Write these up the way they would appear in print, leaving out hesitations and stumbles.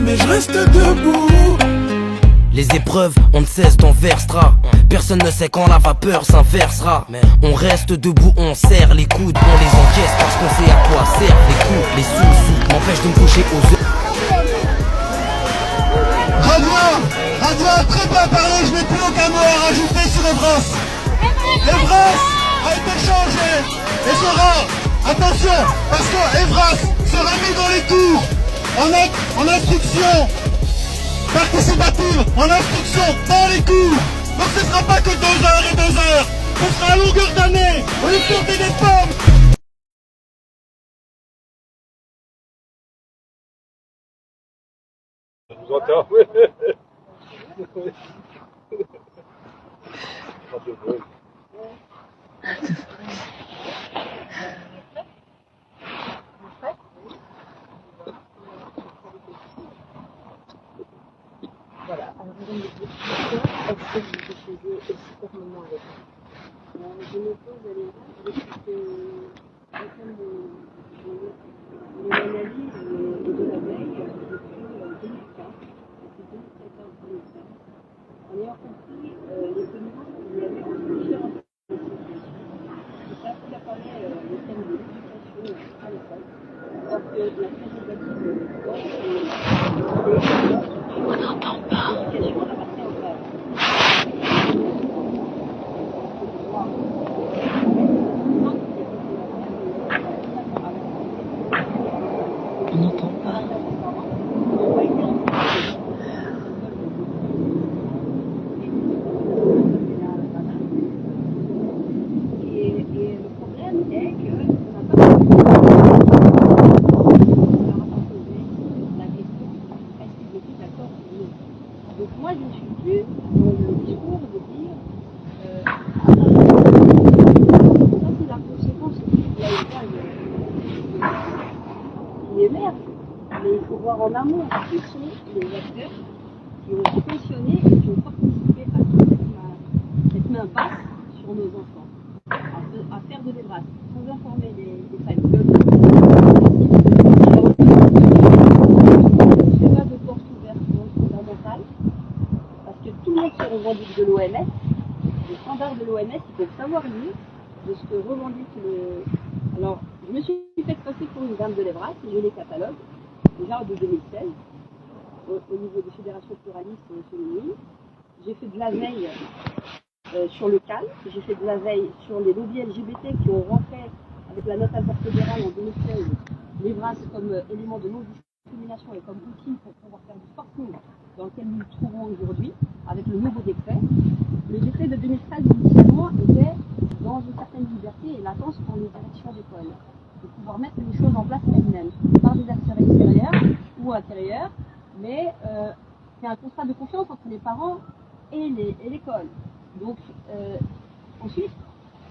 mais je reste debout. Les épreuves, on ne cesse d'en versera. Personne ne sait quand la vapeur s'inversera. On reste debout, on serre les coudes, on les encaisse parce qu'on sait à quoi servent les coups. Les sous m'empêchent de me coucher aux œufs. Radouin, très bien parlé, je n'ai plus aucun mot à rajouter sur Evras. Evras a été changé et sera, attention, parce que Evras sera mis dans les cours en instruction participative, en instruction dans les cours. Donc ce ne sera pas que 2 heures et 2 heures, ce sera à longueur d'année, on lui planter des pommes. Je vous entends. Voilà, alors vous allez me dire pourquoi est-ce que vous faisiez aussi fermement avec moi. Je me pose à l'égard depuis que mon analyse de la veille depuis 2015, depuis 2014-2015, en ayant compris les connaissances qu'il y avait entre différentes associations. C'est ça qui apparaît le thème de l'éducation à l'école. Alors que la prérogative on n'entend pas. L'éducation appartient aux parents. On n'entend pas. Et le problème est que on n'a pas donc moi je ne suis plus dans le discours de dire ça c'est la conséquence qu'il y a une vague qui émerge, mais il faut voir en amont qui sont les acteurs qui ont fonctionné et qui ont participé à toute cette main basse sur nos enfants, à faire de l'Evras, sans informer les familles. Tout le monde se revendique de l'OMS, les standards de l'OMS, ils peuvent savoir lire de ce que revendique le... Alors, je me suis fait passer pour une dame de l'Evras, j'ai les catalogues, déjà de 2016, au niveau des fédérations pluralistes féminines. J'ai fait de la veille sur le CAL, j'ai fait de la veille sur les lobbies LGBT qui ont rentré avec la note interfédérale en 2016, l'Evras comme élément de non-discrimination et comme outil pour pouvoir faire du sporting dans lequel nous nous trouvons aujourd'hui, avec le nouveau décret. Le décret de 2013, initialement, était dans une certaine liberté et latence pour les directions d'école, de pouvoir mettre les choses en place elles-mêmes, par des acteurs extérieurs ou intérieurs, mais c'est un contrat de confiance entre les parents et l'école. Donc, ensuite,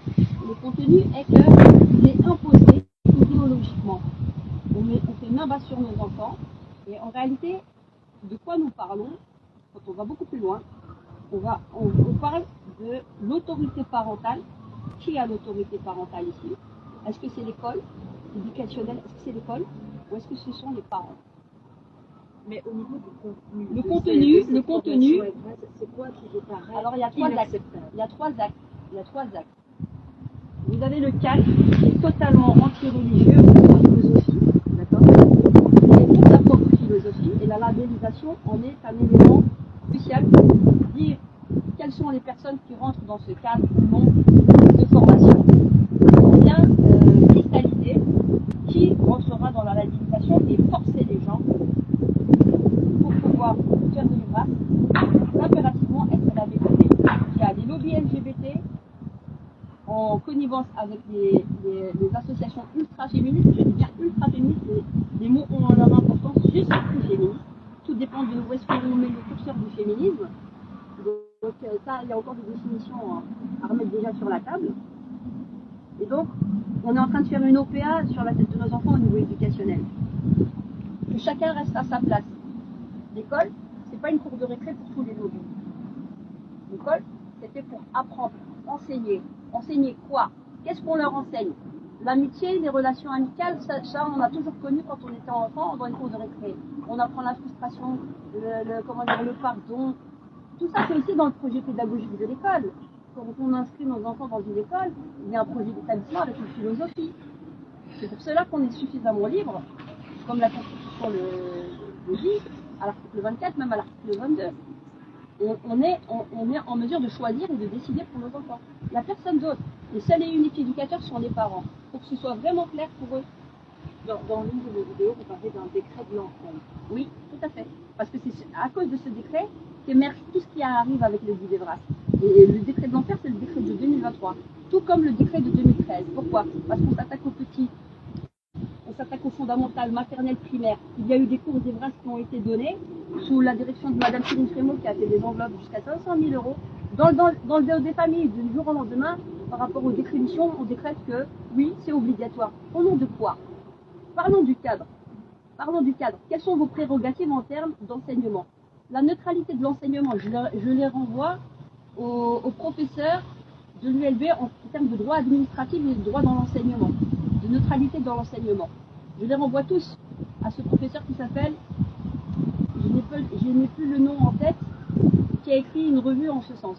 le contenu est qu'il est imposé idéologiquement. On fait main basse sur nos enfants, et en réalité, de quoi nous parlons, quand on va beaucoup plus loin, on parle de l'autorité parentale. Qui a l'autorité parentale ici? Est-ce que c'est l'école éducationnelle? Est-ce que c'est l'école? Ou est-ce que ce sont les parents? Mais au niveau du contenu, le contenu, c'est quoi qui vous paraît? Alors il y a trois actes. Il y a trois actes. Vous avez le CAL qui est totalement anti-religieux, en philosophie, d'accord? Il est contre sa propre philosophie et la labellisation en est un élément crucial pour dire quelles sont les personnes qui rentrent dans ce cadre ou non de formation. On vient cristalliser qui rentrera dans la labellisation et forcer les gens pour pouvoir faire de l'Evras, impérativement être labellisé. Il y a des lobbies LGBT en connivence avec les associations ultra-féministes. Je dis bien ultra-féministes, les mots ont leur importance, je suis plus féministe. Tout dépend de où est-ce qu'on met le curseur du féminisme. Donc ça, il y a encore des définitions à remettre déjà sur la table. Et donc, on est en train de faire une OPA sur la tête de nos enfants au niveau éducationnel. Que chacun reste à sa place. L'école, c'est pas une cour de récré pour tous les lobbies. L'école, c'était pour apprendre, enseigner. Enseigner quoi? Qu'est-ce qu'on leur enseigne? L'amitié, les relations amicales, ça, on a toujours connu quand on était enfant dans les cours de récré. On apprend la frustration, le pardon. Tout ça, c'est aussi dans le projet pédagogique de l'école. Quand on inscrit nos enfants dans une école, il y a un projet d'établissement avec une philosophie. C'est pour cela qu'on est suffisamment libre, comme la Constitution le dit, à l'article 24, même à l'article 22. On est en mesure de choisir et de décider pour nos enfants. Il n'y a personne d'autre. Les seuls et uniques éducateurs sont les parents. Pour que ce soit vraiment clair pour eux. Dans l'une de vos vidéos, vous parlez d'un décret de l'enfant. Oui, tout à fait. Parce que c'est à cause de ce décret qu'émerge tout ce qui arrive avec le guide Evras. Et le décret de l'enfer, c'est le décret de 2023. Tout comme le décret de 2013. Pourquoi? Parce qu'on s'attaque aux petits. On s'attaque au fondamental, maternel, primaire. Il y a eu des cours d'Evras qui ont été donnés sous la direction de Madame Céline Frémaux qui a fait des enveloppes jusqu'à 500 000 euros. Dans le dos des familles, du jour au lendemain, par rapport aux décrétions, on décrète que oui, c'est obligatoire. Au nom de quoi? Parlons du cadre. Parlons du cadre. Quelles sont vos prérogatives en termes d'enseignement? La neutralité de l'enseignement, je les renvoie aux professeurs de l'ULB en termes de droit administratif et de droit dans l'enseignement, de neutralité dans l'enseignement. Je les renvoie tous à ce professeur qui s'appelle, je n'ai plus le nom en tête, qui a écrit une revue en ce sens,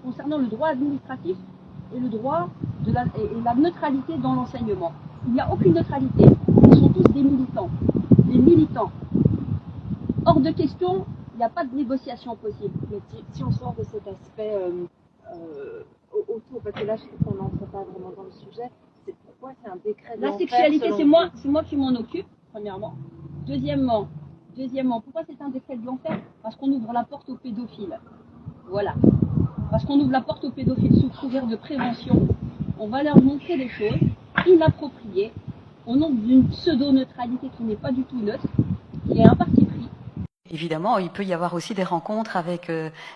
concernant le droit administratif et le droit et la neutralité dans l'enseignement. Il n'y a aucune neutralité. Ils sont tous des militants. Des militants. Hors de question, il n'y a pas de négociation possible. Mais si on sort de cet aspect autour, parce que là je trouve qu'on n'entre pas vraiment dans le sujet, c'est pourquoi c'est un décret de la l'enfer, sexualité, c'est moi qui m'en occupe, premièrement. Deuxièmement, pourquoi c'est un décret de l'enfer? Parce qu'on ouvre la porte aux pédophiles. Voilà. Parce qu'on ouvre la porte aux pédophiles sous couvert de prévention. On va leur montrer des choses inappropriées au nom d'une pseudo-neutralité qui n'est pas du tout neutre, qui est un parti pris. Évidemment, il peut y avoir aussi des rencontres avec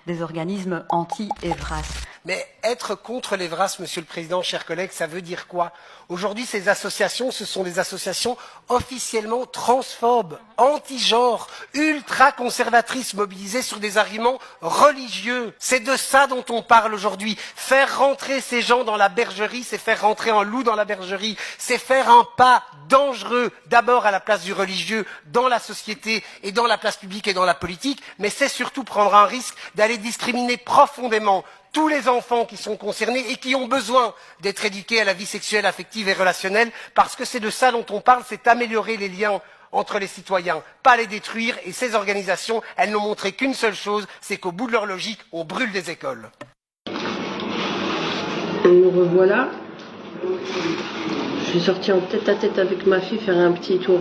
des organismes anti-Evras. Mais être contre l'Evras, Monsieur le Président, chers collègues, ça veut dire quoi? Aujourd'hui, ces associations, ce sont des associations officiellement transphobes, anti-genre, ultra-conservatrices, mobilisées sur des arguments religieux. C'est de ça dont on parle aujourd'hui. Faire rentrer ces gens dans la bergerie, c'est faire rentrer un loup dans la bergerie. C'est faire un pas dangereux, d'abord à la place du religieux, dans la société et dans la place publique et dans la politique, mais c'est surtout prendre un risque d'aller discriminer profondément tous les enfants qui sont concernés et qui ont besoin d'être éduqués à la vie sexuelle, affective et relationnelle, parce que c'est de ça dont on parle, c'est améliorer les liens entre les citoyens, pas les détruire. Et ces organisations, elles n'ont montré qu'une seule chose, c'est qu'au bout de leur logique, on brûle des écoles. Nous revoilà. Je suis sortie en tête à tête avec ma fille faire un petit tour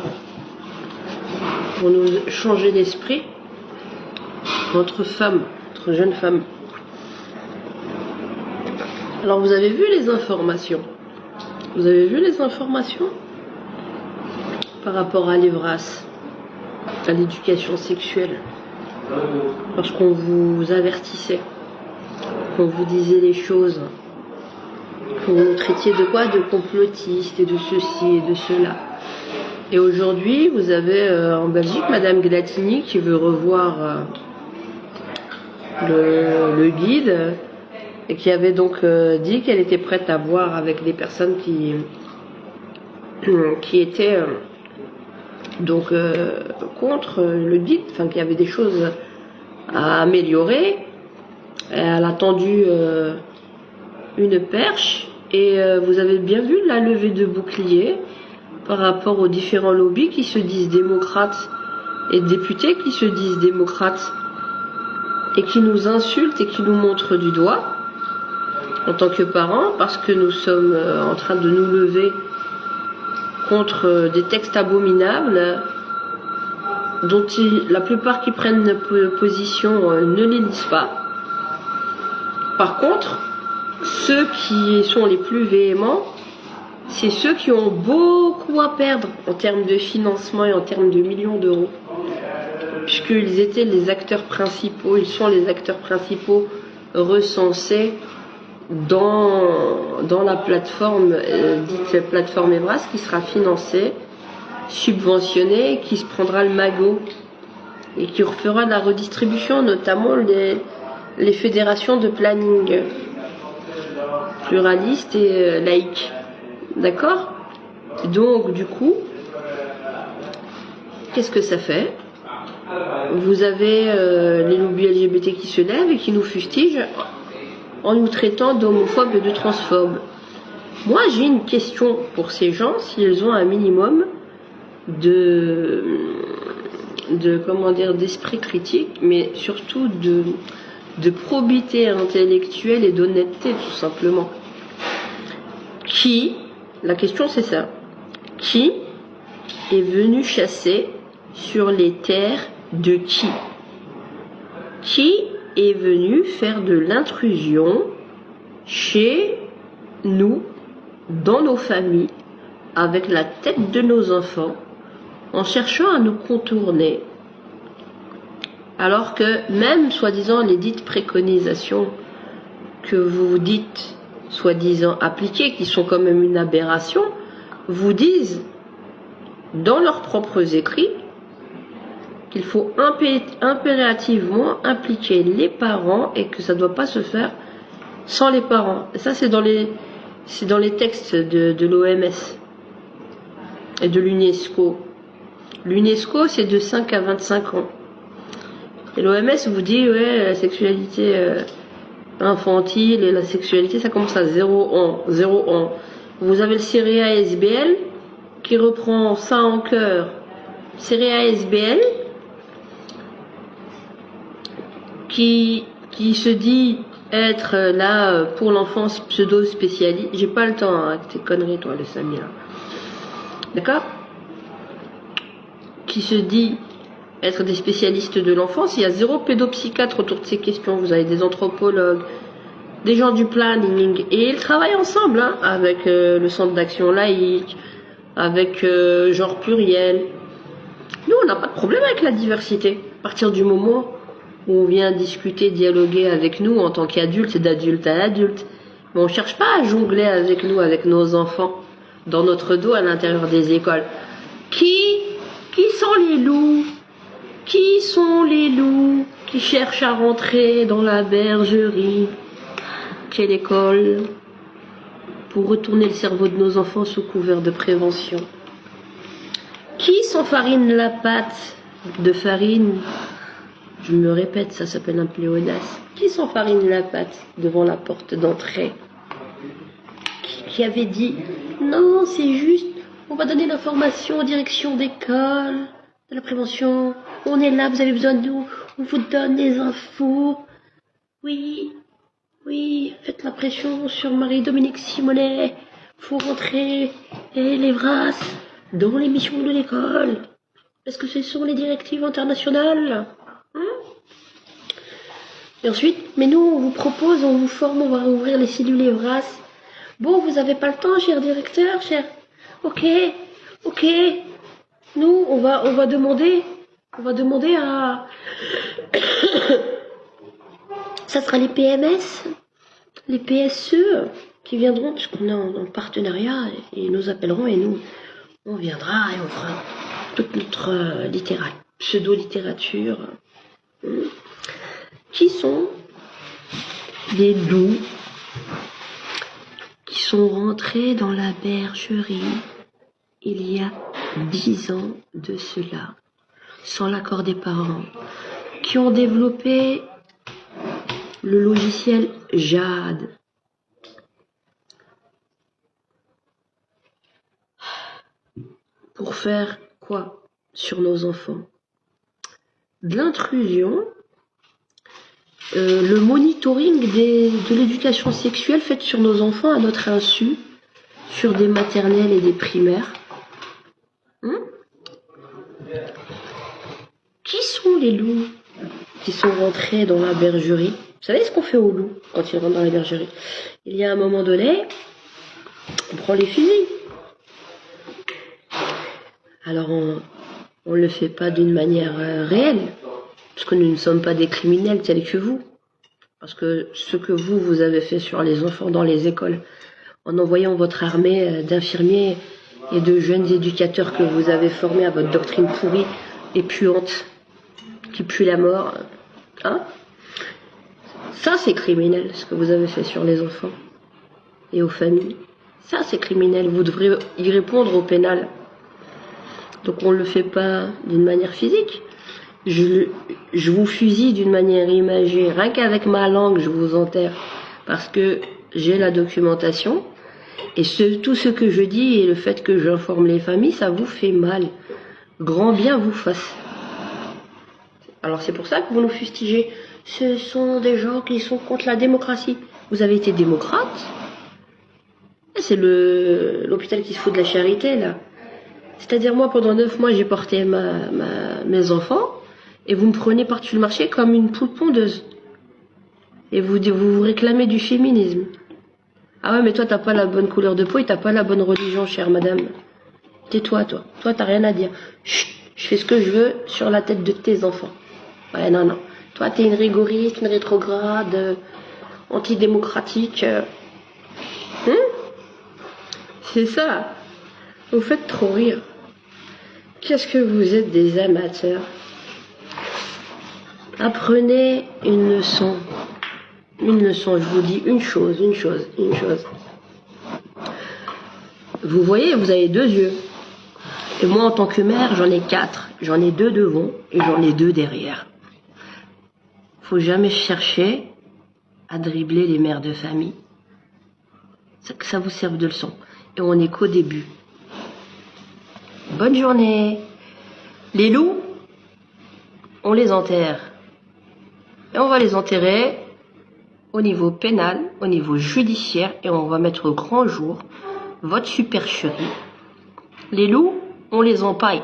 pour nous changer d'esprit entre femmes, entre jeunes femmes. Alors vous avez vu les informations? Vous avez vu les informations par rapport à l'Evras, à l'éducation sexuelle? Lorsqu'on vous avertissait, qu'on vous disait les choses, qu'on vous traitiez de quoi? De complotistes et de ceci et de cela. Et aujourd'hui, vous avez en Belgique Madame Glatini qui veut revoir le guide et qui avait donc dit qu'elle était prête à voir avec des personnes qui étaient donc contre le guide, enfin qu'il y avait des choses à améliorer. Elle a tendu une perche et vous avez bien vu la levée de bouclier par rapport aux différents lobbies qui se disent démocrates et députés qui se disent démocrates et qui nous insultent et qui nous montrent du doigt en tant que parents, parce que nous sommes en train de nous lever contre des textes abominables dont la plupart qui prennent position ne les lisent pas. Par contre, ceux qui sont les plus véhéments, c'est ceux qui ont beaucoup à perdre en termes de financement et en termes de millions d'euros, puisqu'ils étaient les acteurs principaux, ils sont les acteurs principaux recensés dans la plateforme dite plateforme Evras, qui sera financée, subventionnée, qui se prendra le magot et qui refera de la redistribution, notamment les fédérations de planning pluralistes et laïques. D'accord ? Donc, du coup, qu'est-ce que ça fait? Vous avez les lobbies LGBT qui se lèvent et qui nous fustigent en nous traitant d'homophobes et de transphobes. Moi, j'ai une question pour ces gens, s'ils ont un minimum d'esprit critique, mais surtout de probité intellectuelle et d'honnêteté, tout simplement. La question c'est ça, qui est venu chasser sur les terres de qui? Qui est venu faire de l'intrusion chez nous, dans nos familles, avec la tête de nos enfants, en cherchant à nous contourner, alors que même, soi-disant, les dites préconisations que vous dites, soi-disant appliquées, qui sont quand même une aberration, vous disent, dans leurs propres écrits, qu'il faut impérativement impliquer les parents et que ça ne doit pas se faire sans les parents. Et ça, c'est dans les textes de l'OMS et de l'UNESCO. L'UNESCO, c'est de 5 à 25 ans. Et l'OMS vous dit, ouais, la sexualité infantile et la sexualité, ça commence à 0 ans. Vous avez le CEREA-SBL qui reprend ça en cœur. CEREA-SBL qui se dit être là pour l'enfance pseudo-spécialiste. J'ai pas le temps avec tes conneries, toi, le Samy, là. D'accord? Qui se dit être des spécialistes de l'enfance. Il y a 0 pédopsychiatre autour de ces questions. Vous avez des anthropologues, des gens du planning, et ils travaillent ensemble, hein, avec le centre d'action laïque, avec genre pluriel. Nous, on n'a pas de problème avec la diversité. À partir du moment où on vient discuter, dialoguer avec nous en tant qu'adultes, d'adulte à adulte. Mais on ne cherche pas à jongler avec nous, avec nos enfants, dans notre dos à l'intérieur des écoles. Qui sont les loups? Qui sont les loups qui cherchent à rentrer dans la bergerie? Quelle école? Pour retourner le cerveau de nos enfants sous couvert de prévention. Qui s'enfarine la pâte de farine? Je me répète, ça s'appelle un pléonasme. Qui s'enfarine la pâte devant la porte d'entrée? Qui avait dit, non, c'est juste, on va donner l'information aux directions d'école, de la prévention, on est là, vous avez besoin de nous, on vous donne des infos. Oui, faites la pression sur Marie-Dominique Simonet, faut rentrer les brasses dans les missions de l'école, parce que ce sont les directives internationales. Et ensuite, mais nous, on vous propose, on vous forme, on va ouvrir les cellules Evras. Bon, vous avez pas le temps, cher directeur, cher. Ok. Nous, on va demander à... Ça sera les PMS, les PSE qui viendront, puisqu'on est en partenariat, et ils nous appelleront, et nous, on viendra et on fera toute notre pseudo-littérature. Qui sont des loups qui sont rentrés dans la bergerie il y a 10 ans de cela, sans l'accord des parents, qui ont développé le logiciel Jade. Pour faire quoi sur nos enfants? De l'intrusion, le monitoring de l'éducation sexuelle faite sur nos enfants à notre insu, sur des maternelles et des primaires. Qui sont les loups qui sont rentrés dans la bergerie? Vous savez ce qu'on fait aux loups quand ils rentrent dans la bergerie? Il y a un moment donné, on prend les fusils. Alors on le fait pas d'une manière réelle, parce que nous ne sommes pas des criminels tels que vous. Parce que ce que vous avez fait sur les enfants dans les écoles, en envoyant votre armée d'infirmiers et de jeunes éducateurs que vous avez formés à votre doctrine pourrie et puante, qui pue la mort, hein? Ça, c'est criminel, ce que vous avez fait sur les enfants et aux familles. Ça, c'est criminel. Vous devrez y répondre au pénal. Donc on ne le fait pas d'une manière physique. Je vous fusille d'une manière imagée. Rien qu'avec ma langue, je vous enterre. Parce que j'ai la documentation. Et tout ce que je dis et le fait que j'informe les familles, ça vous fait mal. Grand bien vous fasse. Alors c'est pour ça que vous nous fustigez. Ce sont des gens qui sont contre la démocratie. Vous avez été démocrate? C'est l'hôpital qui se fout de la charité, là. C'est-à-dire, moi, pendant 9 mois, j'ai porté mes enfants, et vous me prenez par-dessus le marché comme une poule pondeuse. Et vous réclamez du féminisme. Ah ouais, mais toi, t'as pas la bonne couleur de peau et t'as pas la bonne religion, chère madame. Tais-toi, toi. Toi, t'as rien à dire. Chut, je fais ce que je veux sur la tête de tes enfants. Ouais, non, non. Toi, t'es une rigoriste, une rétrograde, antidémocratique. C'est ça. Vous faites trop rire. Qu'est-ce que vous êtes des amateurs. Apprenez une leçon. Une leçon, je vous dis une chose. Vous voyez, vous avez 2 yeux. Et moi, en tant que mère, j'en ai 4. J'en ai 2 devant et j'en ai 2 derrière. Faut jamais chercher à dribbler les mères de famille. Que ça vous serve de leçon. Et on n'est qu'au début. Bonne journée. Les loups, on les enterre. Et on va les enterrer au niveau pénal, au niveau judiciaire, et on va mettre au grand jour votre supercherie. Les loups, on les empaille.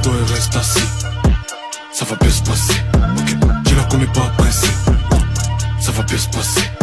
Toi et reste assis, ça va bien se passer. Ok, dis-leur qu'on n'est pas pressé, ça va bien se passer.